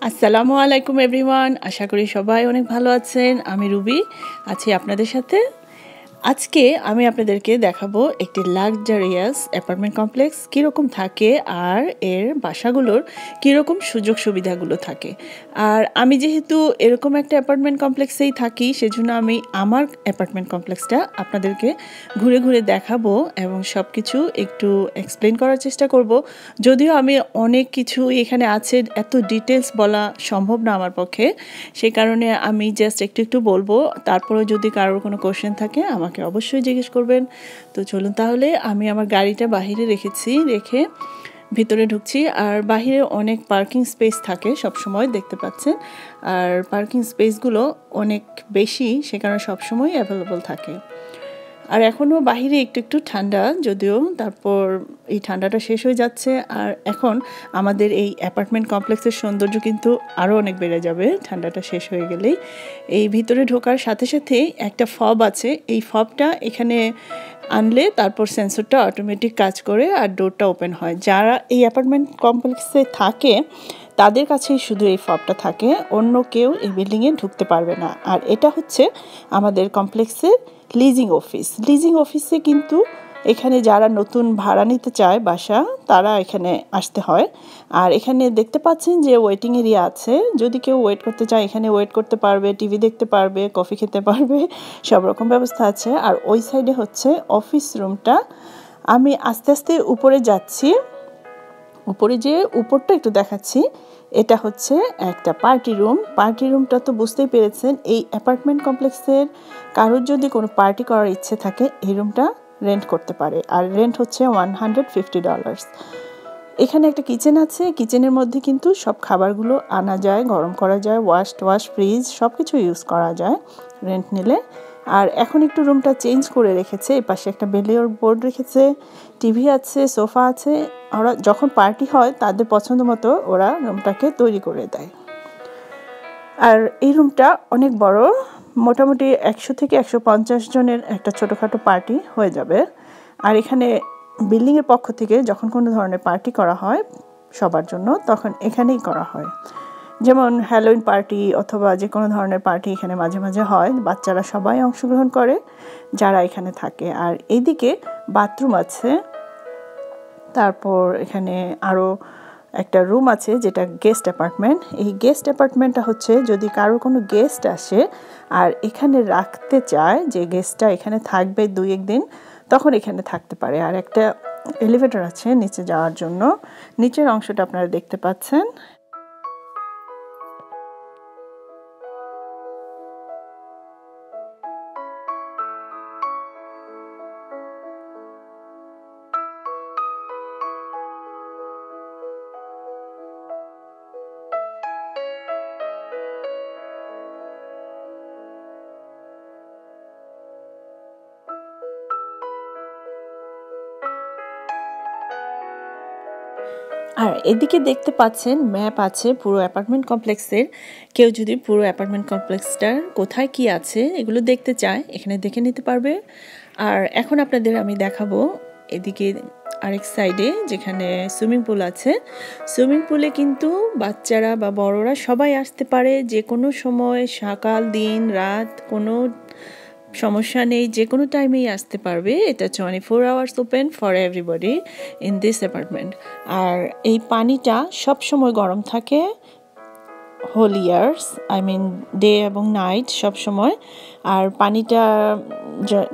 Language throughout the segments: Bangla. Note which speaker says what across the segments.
Speaker 1: আসসালামু আলাইকুম এভরিওয়ান, আশা করি সবাই অনেক ভালো আছেন। আমি রুবি আছি আপনাদের সাথে। আজকে আমি আপনাদেরকে দেখাবো একটি লাক্সারিয়াস অ্যাপার্টমেন্ট কমপ্লেক্স কীরকম থাকে আর এর বাসাগুলোর কীরকম সুযোগ সুবিধাগুলো থাকে। আর আমি যেহেতু এরকম একটা অ্যাপার্টমেন্ট কমপ্লেক্সেই থাকি, সেজন্য আমি আমার অ্যাপার্টমেন্ট কমপ্লেক্সটা আপনাদেরকে ঘুরে ঘুরে দেখাবো এবং সব কিছু একটু এক্সপ্লেন করার চেষ্টা করব। যদিও আমি অনেক কিছু এখানে আছে, এত ডিটেলস বলা সম্ভব না আমার পক্ষে, সেই কারণে আমি জাস্ট একটু বলবো। তারপরে যদি কারোর কোনো কোশ্চেন থাকে আমাকে অবশ্যই জিজ্ঞেস করবেন। তো চলুন তাহলে, আমি আমার গাড়িটা বাহিরে রেখে ভিতরে ঢুকছি। আর বাহিরে অনেক পার্কিং স্পেস থাকে সবসময়, দেখতে পাচ্ছেন। আর পার্কিং স্পেসগুলো অনেক বেশি, সে কারণে সবসময় অ্যাভেলেবল থাকে। আর এখনও বাহিরে একটু ঠান্ডা, যদিও তারপর এই ঠান্ডাটা শেষ হয়ে যাচ্ছে। আর এখন আমাদের এই অ্যাপার্টমেন্ট কমপ্লেক্সের সৌন্দর্য কিন্তু আরও অনেক বেড়ে যাবে ঠান্ডাটা শেষ হয়ে গেলেই। এই ভিতরে ঢোকার সাথে সাথেই একটা ফব আছে, এই ফবটা এখানে আনলে তারপর সেন্সরটা অটোমেটিক কাজ করে আর ডোরটা ওপেন হয়। যারা এই অ্যাপার্টমেন্ট কমপ্লেক্সে থাকে তাদের কাছেই শুধু এই ফবটা থাকে, অন্য কেউ এই বিল্ডিংয়ে ঢুকতে পারবে না। আর এটা হচ্ছে আমাদের কমপ্লেক্সের লিজিং অফিসে কিন্তু এখানে যারা নতুন ভাড়া নিতে চায় বাসা, তারা এখানে আসতে হয়। আর এখানে দেখতে পাচ্ছেন যে ওয়েটিং এরিয়া আছে, যদি কেউ ওয়েট করতে চায় এখানে ওয়েট করতে পারবে, টিভি দেখতে পারবে, কফি খেতে পারবে, সব রকম ব্যবস্থা আছে। আর ওই সাইডে হচ্ছে অফিস রুমটা। আমি আস্তে আস্তে উপরে যাচ্ছি, উপরে যেয়ে উপরটা একটু দেখাচ্ছি। এটা হচ্ছে একটা পার্টি রুমটা তো বুঝতেই পেরেছেন। এই অ্যাপার্টমেন্ট কমপ্লেক্সের কারোর যদি কোনো পার্টি করার ইচ্ছে থাকে এই রুমটা রেন্ট করতে পারে। আর রেন্ট হচ্ছে $150। এখানে একটা কিচেন আছে, কিচেনের মধ্যে কিন্তু সব খাবারগুলো আনা যায়, গরম করা যায়, ওয়াশ ফ্রিজ সব কিছু ইউজ করা যায় রেন্ট নিলে। আর এখন একটু রুমটা চেঞ্জ করে রেখেছে, এই পাশে একটা বেলিওর বোর্ড রেখেছে, টিভি আছে, সোফা আছে। ওরা যখন পার্টি হয় তাদের পছন্দ মতো ওরা রুমটাকে তৈরি করে দেয়। আর এই রুমটা অনেক বড়, মোটামুটি 100 থেকে 150 জনের একটা ছোটোখাটো পার্টি হয়ে যাবে। আর এখানে বিল্ডিংয়ের পক্ষ থেকে যখন কোনো ধরনের পার্টি করা হয় সবার জন্য, তখন এখানেই করা হয়। যেমন হ্যালোউইন পার্টি অথবা যে কোনো ধরনের পার্টি এখানে মাঝে মাঝে হয়, বাচ্চারা সবাই অংশগ্রহণ করে যারা এখানে থাকে। আর এইদিকে বাথরুম আছে, তারপর এখানে আরও একটা রুম আছে যেটা গেস্ট অ্যাপার্টমেন্ট। এই গেস্ট অ্যাপার্টমেন্টটা হচ্ছে যদি কারোর কোনো গেস্ট আসে আর এখানে রাখতে চায় যে গেস্টটা এখানে থাকবে 2-1 দিন, তখন এখানে থাকতে পারে। আর একটা এলিভেটর আছে নিচে যাওয়ার জন্য, নিচের অংশটা আপনারা দেখতে পাচ্ছেন। আর এদিকে দেখতে পাচ্ছেন ম্যাপ আছে পুরো অ্যাপার্টমেন্ট কমপ্লেক্সের। কেউ যদি পুরো অ্যাপার্টমেন্ট কমপ্লেক্সটার কোথায় কি আছে এগুলো দেখতে চায়, এখানে দেখে নিতে পারবে। আর এখন আপনাদের আমি দেখাবো এদিকে আরেক সাইডে যেখানে সুইমিং পুল আছে। সুইমিং পুলে কিন্তু বাচ্চারা বা বড়রা সবাই আসতে পারে, যে কোনো সময়, সকাল দিন রাত কোনো সমস্যা নেই, যে কোনো টাইমেই আসতে পারবে। এটা 24 hours open for everybody in this apartment. আর এই পানিটা সব সময় গরম থাকে, হোল ইয়ার্স, ডে এবং নাইট সব সময়। আর পানিটা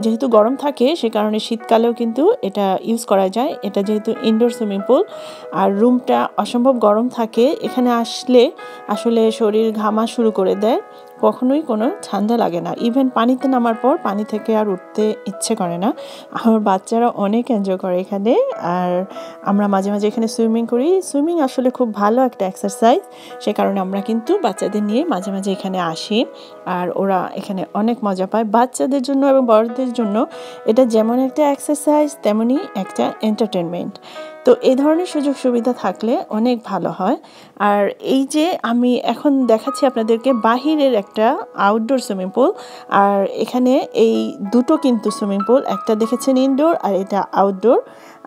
Speaker 1: যেহেতু গরম থাকে সে কারণে শীতকালেও কিন্তু এটা ইউজ করা যায়। এটা যেহেতু ইনডোর সুইমিং পুল আর রুমটা অসম্ভব গরম থাকে, এখানে আসলে আসলে শরীর ঘামা শুরু করে দেয়, কখনোই কোনো ঠান্ডা লাগে না। ইভেন পানিতে নামার পর পানি থেকে আর উঠতে ইচ্ছে করে না। আমার বাচ্চারা অনেক এনজয় করে এখানে। আর আমরা মাঝে মাঝে এখানে সুইমিং করি। সুইমিং আসলে খুব ভালো একটা এক্সারসাইজ, সে কারণে আমরা কিন্তু বাচ্চাদের নিয়ে মাঝে মাঝে এখানে আসি। আর ওরা এখানে অনেক মজা পায়। বাচ্চাদের জন্য এবং বড়দের জন্য এটা যেমন একটা এক্সারসাইজ তেমনই একটা এন্টারটেনমেন্ট। তো এই ধরনের সুযোগ সুবিধা থাকলে অনেক ভালো হয়। আর এই যে আমি এখন দেখাচ্ছি আপনাদেরকে বাহিরের একটা আউটডোর সুইমিং পুল। আর এখানে এই দুটো কিন্তু সুইমিং পুল, একটা দেখেছেন ইনডোর আর এটা আউটডোর।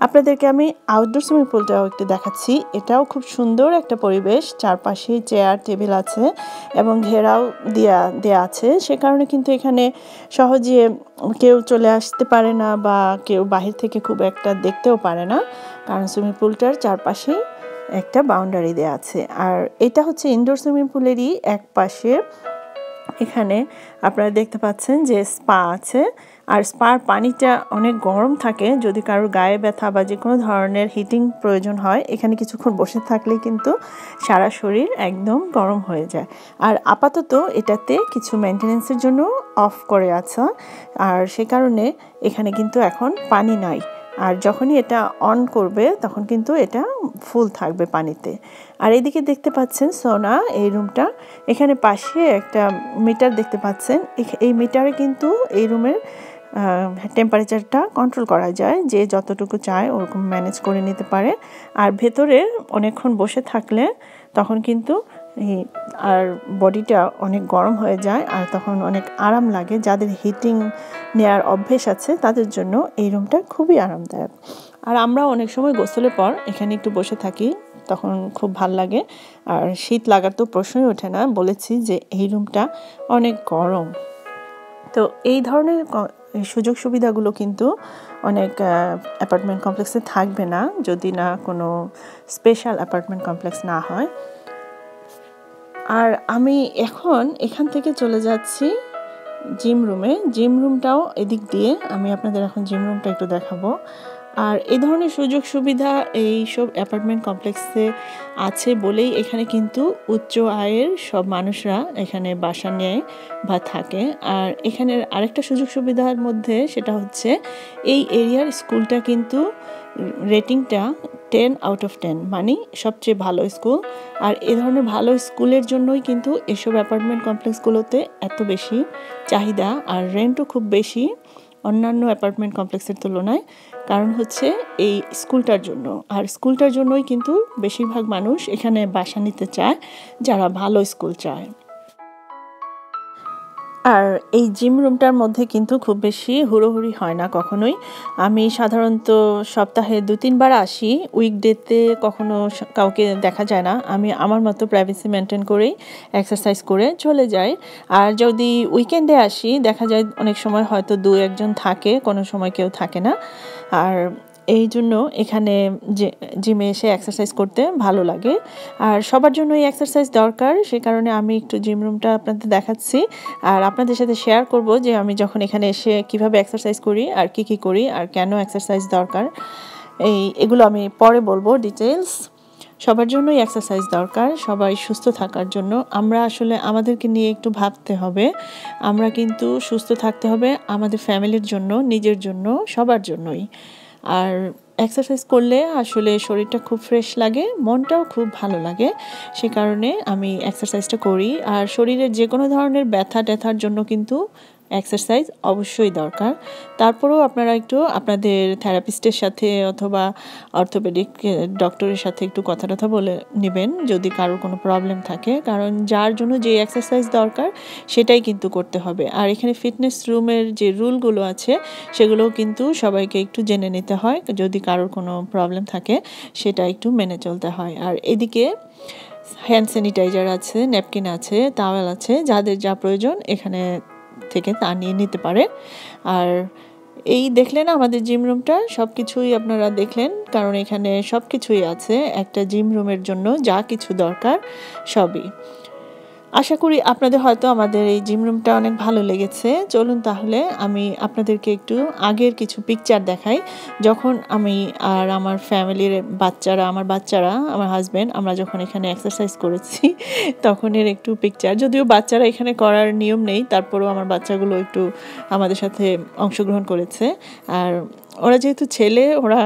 Speaker 1: আপনাদেরকে আমি আউটডোর সুইমিং পুলটাও একটু দেখাচ্ছি। এটাও খুব সুন্দর একটা পরিবেশ, চারপাশে চেয়ার টেবিল আছে এবং ঘেরাও দেয়া আছে। সে কারণে কিন্তু এখানে সহজে কেউ চলে আসতে পারে না বা কেউ বাহির থেকে খুব একটা দেখতেও পারে না, কারণ সুইমিং পুলটার চারপাশেই একটা বাউন্ডারি দেওয়া আছে। আর এটা হচ্ছে ইনডোর সুইমিং পুলেরই এক পাশে। এখানে আপনারা দেখতে পাচ্ছেন যে স্পা আছে, আর স্পার পানিটা অনেক গরম থাকে। যদি কারোর গায়ে ব্যথা বা যে কোনো ধরনের হিটিং প্রয়োজন হয়, এখানে কিছুক্ষণ বসে থাকলেই কিন্তু সারা শরীর একদম গরম হয়ে যায়। আর আপাতত এটাতে কিছু মেনটেন্যান্সের জন্য অফ করে আছে, আর সে কারণে এখানে কিন্তু এখন পানি নাই। আর যখনই এটা অন করবে তখন কিন্তু এটা ফুল থাকবে পানিতে। আর এদিকে দেখতে পাচ্ছেন সোনা এই রুমটা, এখানে পাশে একটা মিটার দেখতে পাচ্ছেন। এই মিটারে কিন্তু এই রুমের টেম্পারেচারটা কন্ট্রোল করা যায়, যে যতটুকু চায় ওরকম ম্যানেজ করে নিতে পারে। আর ভেতরে অনেকক্ষণ বসে থাকলে তখন কিন্তু আর বডিটা অনেক গরম হয়ে যায়, আর তখন অনেক আরাম লাগে। যাদের হিটিং নেওয়ার অভ্যেস আছে তাদের জন্য এই রুমটা খুবই আরামদায়ক। আর আমরা অনেক সময় গোসলের পর এখানে একটু বসে থাকি, তখন খুব ভাল লাগে। আর শীত লাগার তো প্রশ্নই ওঠে না, বলেছি যে এই রুমটা অনেক গরম। তো এই ধরনের সুযোগ সুবিধাগুলো কিন্তু অনেক অ্যাপার্টমেন্ট কমপ্লেক্সে থাকবে না, যদি না কোনো স্পেশাল অ্যাপার্টমেন্ট কমপ্লেক্স না হয়। আর আমি এখন এখান থেকে চলে যাচ্ছি জিম রুমে। জিম রুমটাও এদিক দিয়ে, আমি আপনাদের এখন জিম রুমটা একটু দেখাবো। আর এই ধরনের সুযোগ সুবিধা এইসব অ্যাপার্টমেন্ট কমপ্লেক্সে আছে বলেই এখানে কিন্তু উচ্চ আয়ের সব মানুষরা এখানে বাসা নেয় বা থাকে। আর এখানের আরেকটা সুযোগ সুবিধার মধ্যে সেটা হচ্ছে এই এরিয়ার স্কুলটা কিন্তু রেটিংটা 10 আউট অফ 10, মানে সবচেয়ে ভালো স্কুল। আর এ ধরনের ভালো স্কুলের জন্যই কিন্তু এসব অ্যাপার্টমেন্ট কমপ্লেক্সগুলোতে এত বেশি চাহিদা, আর রেন্টও খুব বেশি অন্যান্য অ্যাপার্টমেন্ট কমপ্লেক্সের তুলনায়। কারণ হচ্ছে এই স্কুলটার জন্য, আর স্কুলটার জন্যই কিন্তু বেশিরভাগ মানুষ এখানে বাসা নিতে চায়, যারা ভালো স্কুল চায়। আর এই জিম রুমটার মধ্যে কিন্তু খুব বেশি হুড়োহুড়ি হয় না কখনোই। আমি সাধারণত সপ্তাহে 2-3 বার আসি। উইকডেতে কখনো কাউকে দেখা যায় না। আমি আমার মতো প্রাইভেসি মেনটেন করেই এক্সারসাইজ করে চলে যাই। আর যদি উইকেন্ডে আসি, দেখা যায় অনেক সময় হয়তো 2-1 জন থাকে, কোনো সময় কেউ থাকে না। আর এই জন্য এখানে জিমে এসে এক্সারসাইজ করতে ভালো লাগে। আর সবার জন্য এই এক্সারসাইজ দরকার, সে কারণে আমি একটু জিম রুমটা আপনাদের দেখাচ্ছি। আর আপনাদের সাথে শেয়ার করব যে আমি যখন এখানে এসে কিভাবে এক্সারসাইজ করি আর কি করি আর কেন এক্সারসাইজ দরকার। এগুলো আমি পরে বলবো ডিটেলস। সবার জন্যই এক্সারসাইজ দরকার, সবাই সুস্থ থাকার জন্য। আমরা আসলে আমাদেরকে নিয়ে একটু ভাবতে হবে। আমরা কিন্তু সুস্থ থাকতে হবে আমাদের ফ্যামিলির জন্য, নিজের জন্য, সবার জন্যই। আর এক্সারসাইজ করলে আসলে শরীরটা খুব ফ্রেশ লাগে, মনটাও খুব ভালো লাগে। সে কারণে আমি এক্সারসাইজটা করি। আর শরীরের যে কোনো ধরনের ব্যথা ট্যাথার জন্য কিন্তু এক্সারসাইজ অবশ্যই দরকার। তারপরেও আপনারা একটু আপনাদের থেরাপিস্টের সাথে অথবা অর্থোপেডিক ডক্টরের সাথে একটু কথা বলে নেবেন যদি কারোর কোনো প্রবলেম থাকে, কারণ যার জন্য যে এক্সারসাইজ দরকার সেটাই কিন্তু করতে হবে। আর এখানে ফিটনেস রুমের যে রুলগুলো আছে সেগুলোও কিন্তু সবাইকে একটু জেনে নিতে হয়, যদি কারোর কোনো প্রবলেম থাকে সেটা একটু মেনে চলতে হয়। আর এদিকে হ্যান্ড স্যানিটাইজার আছে, ন্যাপকিন আছে, টাওয়েল আছে, যাদের যা প্রয়োজন এখানে থেকে তা নিয়ে নিতে পারে। আর এই দেখলেন আমাদের জিম রুমটা, সব কিছুই আপনারা দেখলেন, কারণ এখানে সব কিছুই আছে একটা জিম রুমের জন্য, যা কিছু দরকার সবই। আশা করি আপনাদের হয়তো আমাদের এই জিম রুমটা অনেক ভালো লেগেছে। চলুন তাহলে আমি আপনাদেরকে একটু আগের কিছু পিকচার দেখাই, যখন আমি আর আমার ফ্যামিলির বাচ্চারা, আমার হাজব্যান্ড, আমরা যখন এখানে এক্সারসাইজ করেছি তখনের একটু পিকচার। যদিও বাচ্চারা এখানে করার নিয়ম নেই, তারপরেও আমার বাচ্চাগুলো একটু আমাদের সাথে অংশগ্রহণ করেছে। আর ওরা যেহেতু ছেলে, ওরা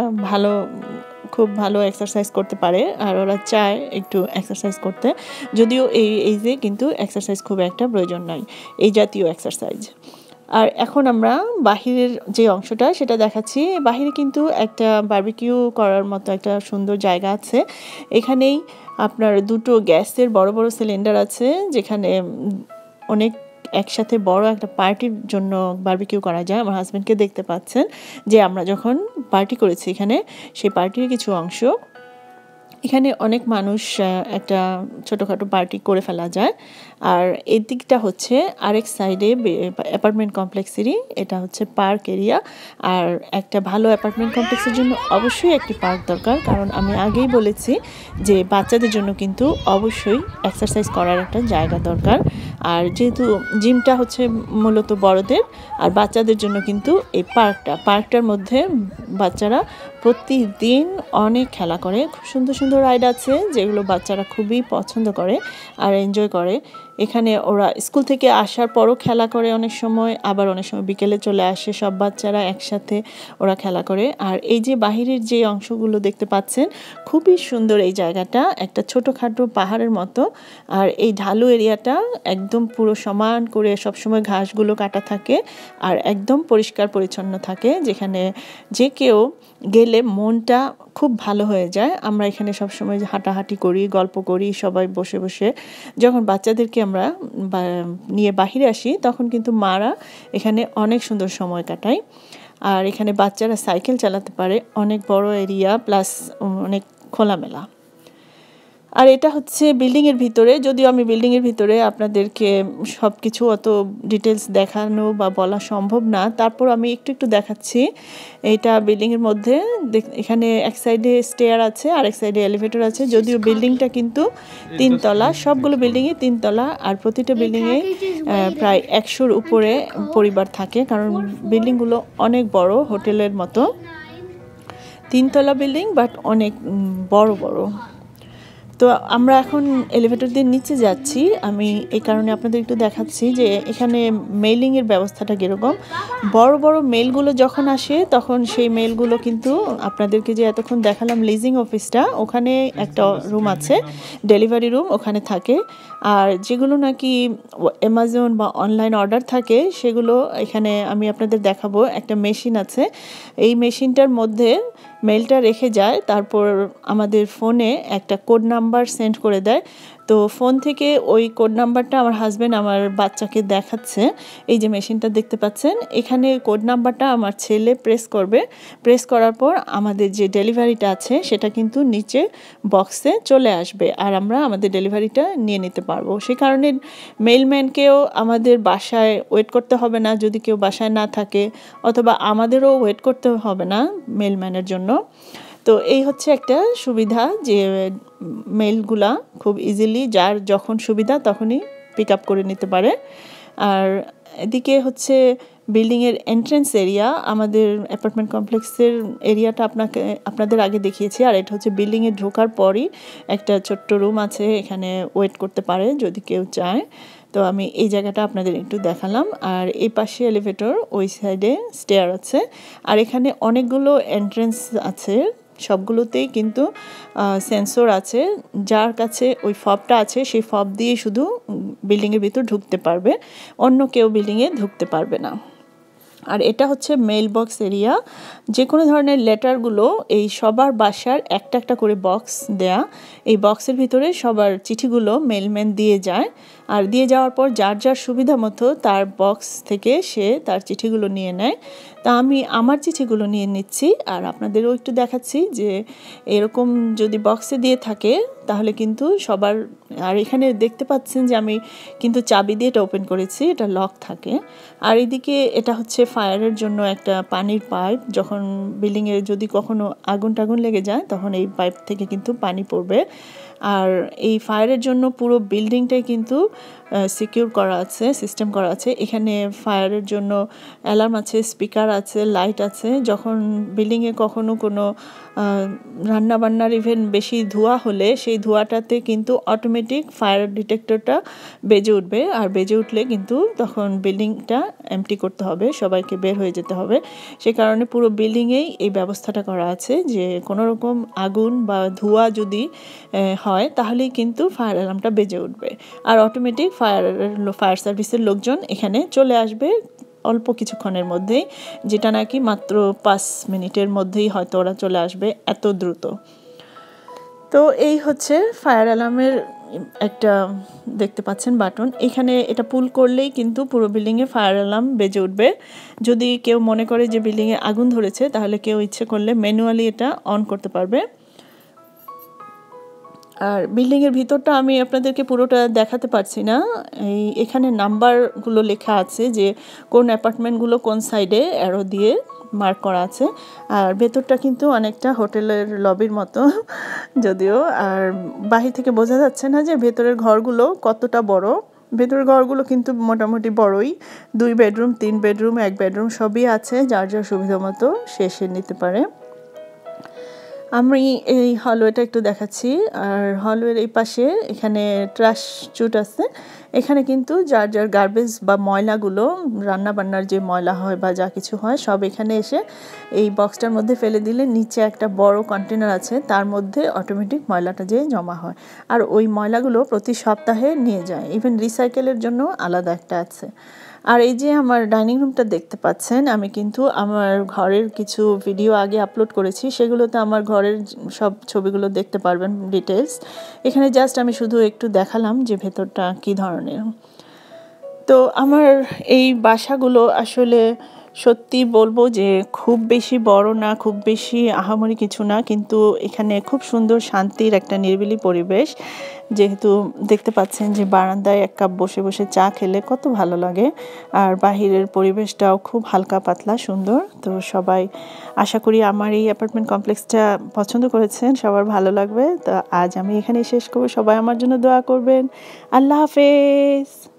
Speaker 1: খুব ভালো এক্সারসাইজ করতে পারে, আর ওরা চায় একটু এক্সারসাইজ করতে, যদিও এই এইজে কিন্তু এক্সারসাইজ খুব একটা প্রয়োজন নয়, এই জাতীয় এক্সারসাইজ। আর এখন আমরা বাহিরের যে অংশটা সেটা দেখাচ্ছি। বাহিরে কিন্তু একটা বারবিকিউ করার মতো একটা সুন্দর জায়গা আছে। এখানেই আপনার 2টো গ্যাসের বড় বড় সিলিন্ডার আছে, যেখানে অনেক একসাথে বড় একটা পার্টির জন্য বারবিকিউ করা যায়। আমার হাজব্যান্ডকে দেখতে পাচ্ছেন যে আমরা যখন পার্টি করেছি এখানে, সেই পার্টির কিছু অংশ। এখানে অনেক মানুষ একটা ছোটোখাটো পার্টি করে ফেলা যায়। আর এই দিকটা হচ্ছে আরেক সাইডে অ্যাপার্টমেন্ট কমপ্লেক্সেরই, এটা হচ্ছে পার্ক এরিয়া। আর একটা ভালো অ্যাপার্টমেন্ট কমপ্লেক্সের জন্য অবশ্যই একটি পার্ক দরকার, কারণ আমি আগেই বলেছি যে বাচ্চাদের জন্য কিন্তু অবশ্যই এক্সারসাইজ করার একটা জায়গা দরকার। আর যেহেতু জিমটা হচ্ছে মূলত বড়দের, আর বাচ্চাদের জন্য কিন্তু এই পার্কটার মধ্যে বাচ্চারা প্রতিদিন অনেক খেলা করে। খুব সুন্দর সুন্দর রাইড আছে যেগুলো বাচ্চারা খুবই পছন্দ করে আর এনজয় করে। এখানে ওরা স্কুল থেকে আসার পরও খেলা করে অনেক সময়, আবার অনেক সময় বিকেলে চলে আসে সব বাচ্চারা একসাথে ওরা খেলা করে। আর এই যে বাহিরের যে অংশগুলো দেখতে পাচ্ছেন, খুবই সুন্দর এই জায়গাটা, একটা ছোটোখাটো পাহাড়ের মতো। আর এই ঢালু এরিয়াটা একদম পুরো সমান করে সবসময় ঘাসগুলো কাটা থাকে আর একদম পরিষ্কার পরিচ্ছন্ন থাকে, যেখানে যে কেউ গেলে মনটা খুব ভালো হয়ে যায়। আমরা এখানে সবসময় হাঁটাহাঁটি করি, গল্প করি সবাই বসে বসে। যখন বাচ্চাদেরকে আমরা নিয়ে বাহিরে আসি তখন কিন্তু মারা এখানে অনেক সুন্দর সময় কাটায়। আর এখানে বাচ্চারা সাইকেল চালাতে পারে, অনেক বড় এরিয়া প্লাস অনেক খোলামেলা। আর এটা হচ্ছে বিল্ডিংয়ের ভিতরে, যদিও আমি বিল্ডিংয়ের ভিতরে আপনাদেরকে সব কিছু অত ডিটেলস দেখানো বা বলা সম্ভব না, তারপর আমি একটু দেখাচ্ছি। এটা বিল্ডিংয়ের মধ্যে, এখানে এক সাইডে স্টেয়ার আছে আর এক সাইডে এলিভেটর আছে। যদিও বিল্ডিংটা কিন্তু 3 তলা, সবগুলো বিল্ডিংয়ে 3 তলা, আর প্রতিটা বিল্ডিংয়ে প্রায় 100-র উপরে পরিবার থাকে, কারণ বিল্ডিংগুলো অনেক বড়, হোটেলের মতো 3 তলা বিল্ডিং, বাট অনেক বড় বড়। তো আমরা এখন এলিভেটর দিয়ে নিচে যাচ্ছি। আমি এই কারণে আপনাদের একটু দেখাচ্ছি যে এখানে মেইলিংয়ের ব্যবস্থাটা কীরকম। বড় বড় মেইলগুলো যখন আসে তখন সেই মেইলগুলো কিন্তু আপনাদেরকে যে এতক্ষণ দেখালাম লিজিং অফিসটা, ওখানে একটা রুম আছে, ডেলিভারি রুম, ওখানে থাকে। আর যেগুলো নাকি অ্যামাজন বা অনলাইন অর্ডার থাকে সেগুলো এখানে আমি আপনাদের দেখাবো। একটা মেশিন আছে, এই মেশিনটার মধ্যে মেলটা রেখে যায়, তারপর আমাদের ফোনে একটা কোড নাম্বার সেন্ড করে দেয়। তো ফোন থেকে ওই কোড নাম্বারটা আমার হাজব্যান্ড আমার বাচ্চাকে দেখাচ্ছে। এই যে মেশিনটা দেখতে পাচ্ছেন, এখানে কোড নাম্বারটা আমার ছেলে প্রেস করবে। প্রেস করার পর আমাদের যে ডেলিভারিটা আছে সেটা কিন্তু নিচে বক্সে চলে আসবে, আর আমরা আমাদের ডেলিভারিটা নিয়ে নিতে পারবো। সেই কারণে মেইলম্যানকেও আমাদের বাসায় ওয়েট করতে হবে না যদি কেউ বাসায় না থাকে, অথবা আমাদেরও ওয়েট করতে হবে না মেইলম্যানের জন্য। তো এই হচ্ছে একটা সুবিধা যে মেইলগুলা খুব ইজিলি যার যখন সুবিধা তখনই পিক আপ করে নিতে পারে। আর এদিকে হচ্ছে বিল্ডিংয়ের এন্ট্রেন্স এরিয়া, আমাদের অ্যাপার্টমেন্ট কমপ্লেক্সের এরিয়াটা আপনাদের আগে দেখিয়েছি। আর এটা হচ্ছে বিল্ডিংয়ে ঢোকার পরই একটা ছোট্ট রুম আছে, এখানে ওয়েট করতে পারে যদি কেউ চায়। তো আমি এই জায়গাটা আপনাদের একটু দেখালাম। আর এই পাশে এলিভেটর, ওই সাইডে স্টেয়ার আছে। আর এখানে অনেকগুলো এন্ট্রেন্স আছে, সবগুলোতেই কিন্তু সেন্সর আছে। যার কাছে ওই ফবটা আছে সেই ফব দিয়ে শুধু বিল্ডিংয়ের ভিতর ঢুকতে পারবে, অন্য কেউ বিল্ডিংয়ে ঢুকতে পারবে না। আর এটা হচ্ছে মেইল বক্স এরিয়া। যে কোনো ধরনের লেটারগুলো এই সবার বাসার একটা একটা করে বক্স দেয়া, এই বক্সের ভিতরে সবার চিঠিগুলো মেইলম্যান দিয়ে যায়। আর দিয়ে যাওয়ার পর যার যার সুবিধা মতো তার বক্স থেকে সে তার চিঠিগুলো নিয়ে নেয়। তা আমি আমার চিঠিগুলো নিয়ে নিচ্ছি আর আপনাদেরও একটু দেখাচ্ছি যে এরকম যদি বক্সে দিয়ে থাকে তাহলে কিন্তু সবার। আর এখানে দেখতে পাচ্ছেন যে আমি কিন্তু চাবি দিয়ে এটা ওপেন করেছি, এটা লক থাকে। আর এদিকে এটা হচ্ছে ফায়ারের জন্য একটা পানির পাইপ, যখন বিল্ডিংয়ে যদি কখনো আগুন টাগুন লেগে যায় তখন এই পাইপ থেকে কিন্তু পানি পড়বে। আর এই ফায়ারের জন্য পুরো বিল্ডিংটাই কিন্তু সিকিউর করা আছে, সিস্টেম করা আছে। এখানে ফায়ারের জন্য অ্যালার্ম আছে, স্পিকার আছে, লাইট আছে। যখন বিল্ডিংয়ে কখনো কোনো রান্নাবান্নার ইভেন বেশি ধোঁয়া হলে সেই ধোঁয়াটাতে কিন্তু অটোমেটিক ফায়ার ডিটেক্টরটা বেজে উঠবে। আর বেজে উঠলে কিন্তু তখন বিল্ডিংটা এমটি করতে হবে, সবাইকে বের হয়ে যেতে হবে। সে কারণে পুরো বিল্ডিংয়েই এই ব্যবস্থাটা করা আছে যে কোনো রকম আগুন বা ধোঁয়া যদি হয় তাহলেই কিন্তু ফায়ার অ্যালার্মটা বেজে উঠবে। আর অটোমেটিক ফায়ার সার্ভিসের লোকজন এখানে চলে আসবে অল্প কিছুক্ষণের মধ্যেই, যেটা নাকি মাত্র 5 মিনিটের মধ্যেই হয়তো ওরা চলে আসবে, এত দ্রুত। তো এই হচ্ছে ফায়ার অ্যালার্মের একটা দেখতে পাচ্ছেন বাটন, এখানে এটা পুল করলেই কিন্তু পুরো বিল্ডিংয়ে ফায়ার অ্যালার্ম বেজে উঠবে। যদি কেউ মনে করে যে বিল্ডিংয়ে আগুন ধরেছে তাহলে কেউ ইচ্ছে করলে ম্যানুয়ালি এটা অন করতে পারবে। আর বিল্ডিংয়ের ভিতরটা আমি আপনাদেরকে পুরোটা দেখাতে পারছি না, এখানে নাম্বারগুলো লেখা আছে যে কোন অ্যাপার্টমেন্টগুলো কোন সাইডে অ্যারো দিয়ে মার্ক করা আছে। আর ভেতরটা কিন্তু অনেকটা হোটেলের লবির মতো যদিও, আর বাহির থেকে বোঝা যাচ্ছে না যে ভেতরের ঘরগুলো কতটা বড়। ভেতরের ঘরগুলো কিন্তু মোটামুটি বড়ই, 2 বেডরুম 3 বেডরুম 1 বেডরুম সবই আছে, যার যার সুবিধা মতো সে নিতে পারে। আমি এই হলওয়েটা একটু দেখাচ্ছি। আর হলওয়ের এই পাশে এখানে ট্রাশ চুট আছে, এখানে কিন্তু যার যার গার্বেজ বা ময়লাগুলো, রান্নাবান্নার যে ময়লা হয় বা যা কিছু হয় সব এখানে এসে এই বক্সটার মধ্যে ফেলে দিলে নিচে একটা বড় কন্টেনার আছে, তার মধ্যে অটোমেটিক ময়লাটা যেয়ে জমা হয়। আর ওই ময়লাগুলো প্রতি সপ্তাহে নিয়ে যায়, ইভেন রিসাইকেলের জন্য আলাদা একটা আছে। আর এই যে আমার ডাইনিং রুমটা দেখতে পাচ্ছেন, আমি কিন্তু আমার ঘরের কিছু ভিডিও আগে আপলোড করেছি, সেগুলোতে আমার ঘরের সব ছবিগুলো দেখতে পারবেন ডিটেলস। এখানে জাস্ট আমি শুধু একটু দেখালাম যে ভেতরটা কী ধরনের। তো আমার এই বাসাগুলো আসলে সত্যি বলবো যে খুব বেশি বড় না, খুব বেশি আহামরি কিছু না, কিন্তু এখানে খুব সুন্দর শান্তির একটা নিরিবিলি পরিবেশ। যেহেতু দেখতে পাচ্ছেন যে বারান্দায় 1 কাপ বসে বসে চা খেলে কত ভালো লাগে, আর বাহিরের পরিবেশটাও খুব হালকা পাতলা সুন্দর। তো সবাই আশা করি আমার এই অ্যাপার্টমেন্ট কমপ্লেক্সটা পছন্দ করেছেন, সবার ভালো লাগবে। তো আজ আমি এখানেই শেষ করব, সবাই আমার জন্য দোয়া করবেন। আল্লাহ হাফেজ।